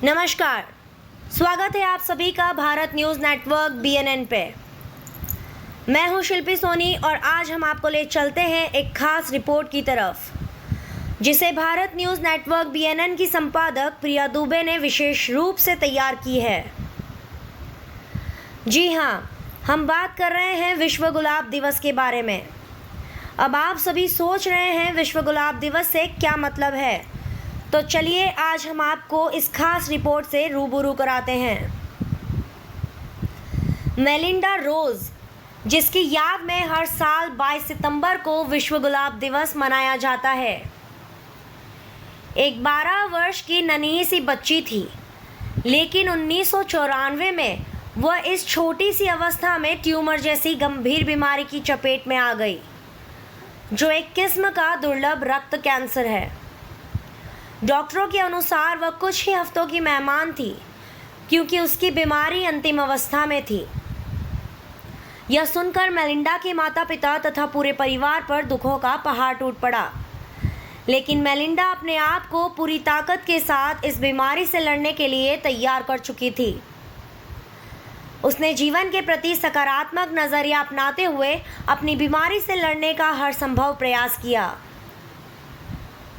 नमस्कार, स्वागत है आप सभी का भारत न्यूज़ नेटवर्क BNN पे। मैं हूं शिल्पी सोनी और आज हम आपको ले चलते हैं एक खास रिपोर्ट की तरफ, जिसे भारत न्यूज़ नेटवर्क BNN की संपादक प्रिया दुबे ने विशेष रूप से तैयार की है। जी हाँ, हम बात कर रहे हैं विश्व गुलाब दिवस के बारे में। अब आप सभी सोच रहे हैं विश्व गुलाब दिवस से क्या मतलब है, तो चलिए आज हम आपको इस खास रिपोर्ट से रूबरू कराते हैं। मेलिंडा रोज, जिसकी याद में हर साल 22 सितंबर को विश्व गुलाब दिवस मनाया जाता है, एक 12 वर्ष की नन्ही सी बच्ची थी, लेकिन 1994 में वह इस छोटी सी अवस्था में ट्यूमर जैसी गंभीर बीमारी की चपेट में आ गई, जो एक किस्म का दुर्लभ रक्त कैंसर है। डॉक्टरों के अनुसार वह कुछ ही हफ्तों की मेहमान थी, क्योंकि उसकी बीमारी अंतिम अवस्था में थी। यह सुनकर मेलिंडा के माता पिता तथा पूरे परिवार पर दुखों का पहाड़ टूट पड़ा, लेकिन मेलिंडा अपने आप को पूरी ताकत के साथ इस बीमारी से लड़ने के लिए तैयार कर चुकी थी। उसने जीवन के प्रति सकारात्मक नज़रिया अपनाते हुए अपनी बीमारी से लड़ने का हर संभव प्रयास किया।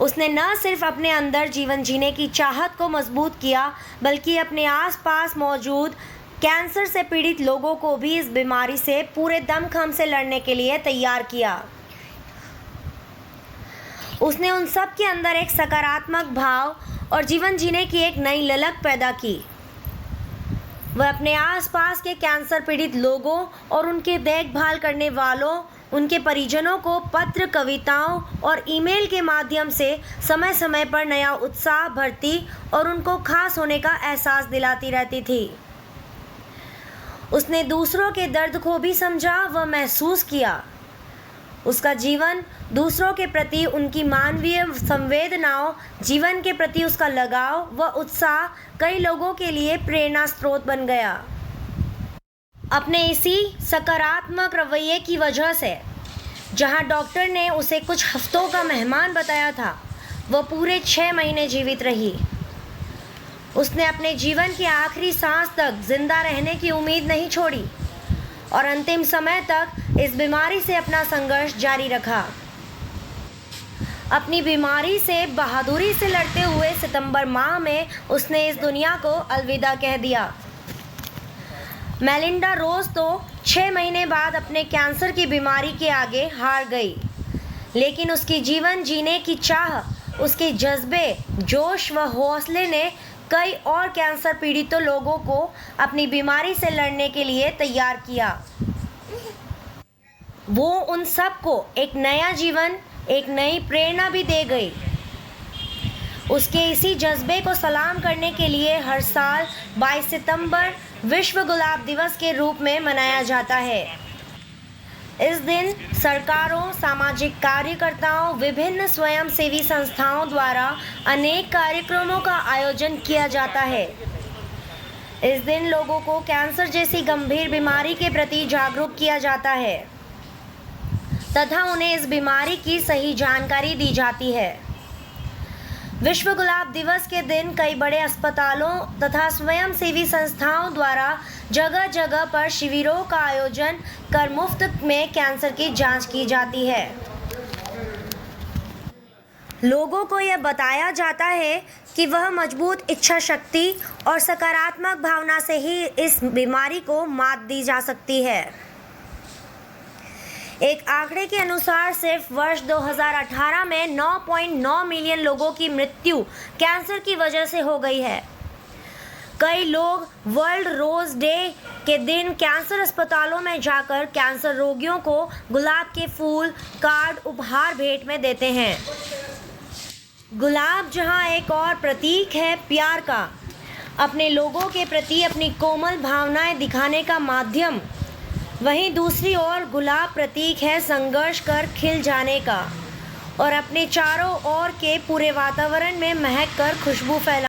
उसने न सिर्फ अपने अंदर जीवन जीने की चाहत को मजबूत किया, बल्कि अपने आसपास मौजूद कैंसर से पीड़ित लोगों को भी इस बीमारी से पूरे दमखम से लड़ने के लिए तैयार किया। उसने उन सब के अंदर एक सकारात्मक भाव और जीवन जीने की एक नई ललक पैदा की। वह अपने आसपास के कैंसर पीड़ित लोगों और उनके देखभाल करने वालों, उनके परिजनों को पत्र, कविताओं और ईमेल के माध्यम से समय समय पर नया उत्साह भरती और उनको खास होने का एहसास दिलाती रहती थी। उसने दूसरों के दर्द को भी समझा व महसूस किया। उसका जीवन दूसरों के प्रति उनकी मानवीय संवेदनाओं, जीवन के प्रति उसका लगाव व उत्साह कई लोगों के लिए प्रेरणा स्रोत बन गया। अपने इसी सकारात्मक रवैये की वजह से, जहां डॉक्टर ने उसे कुछ हफ्तों का मेहमान बताया था, वह पूरे 6 महीने जीवित रही। उसने अपने जीवन की आखिरी सांस तक जिंदा रहने की उम्मीद नहीं छोड़ी और अंतिम समय तक इस बीमारी से अपना संघर्ष जारी रखा। अपनी बीमारी से बहादुरी से लड़ते हुए सितंबर माह में उसने इस दुनिया को अलविदा कह दिया। मेलिंडा रोज तो 6 महीने बाद अपने कैंसर की बीमारी के आगे हार गई, लेकिन उसकी जीवन जीने की चाह, उसके जज्बे, जोश व हौसले ने कई और कैंसर पीड़ितों लोगों को अपनी बीमारी से लड़ने के लिए तैयार किया। वो उन सबको एक नया जीवन, एक नई प्रेरणा भी दे गई। उसके इसी जज्बे को सलाम करने के लिए हर साल 22 सितंबर विश्व गुलाब दिवस के रूप में मनाया जाता है। इस दिन सरकारों, सामाजिक कार्यकर्ताओं, विभिन्न स्वयंसेवी संस्थाओं द्वारा अनेक कार्यक्रमों का आयोजन किया जाता है। इस दिन लोगों को कैंसर जैसी गंभीर बीमारी के प्रति जागरूक किया जाता है तथा उन्हें इस बीमारी की सही जानकारी दी जाती है। विश्व गुलाब दिवस के दिन कई बड़े अस्पतालों तथा स्वयंसेवी संस्थाओं द्वारा जगह जगह पर शिविरों का आयोजन कर मुफ्त में कैंसर की जांच की जाती है। लोगों को यह बताया जाता है कि वह मजबूत इच्छा शक्ति और सकारात्मक भावना से ही इस बीमारी को मात दी जा सकती है। एक आंकड़े के अनुसार सिर्फ वर्ष 2018 में 9.9 मिलियन लोगों की मृत्यु कैंसर की वजह से हो गई है। कई लोग वर्ल्ड रोज डे के दिन कैंसर अस्पतालों में जाकर कैंसर रोगियों को गुलाब के फूल, कार्ड उपहार भेंट में देते हैं। गुलाब जहां एक और प्रतीक है प्यार का, अपने लोगों के प्रति अपनी कोमल भावनाएं दिखाने का माध्यम, वहीं दूसरी ओर गुलाब प्रतीक है संघर्ष कर खिल जाने का और अपने चारों ओर के पूरे वातावरण में महक कर खुशबू फैला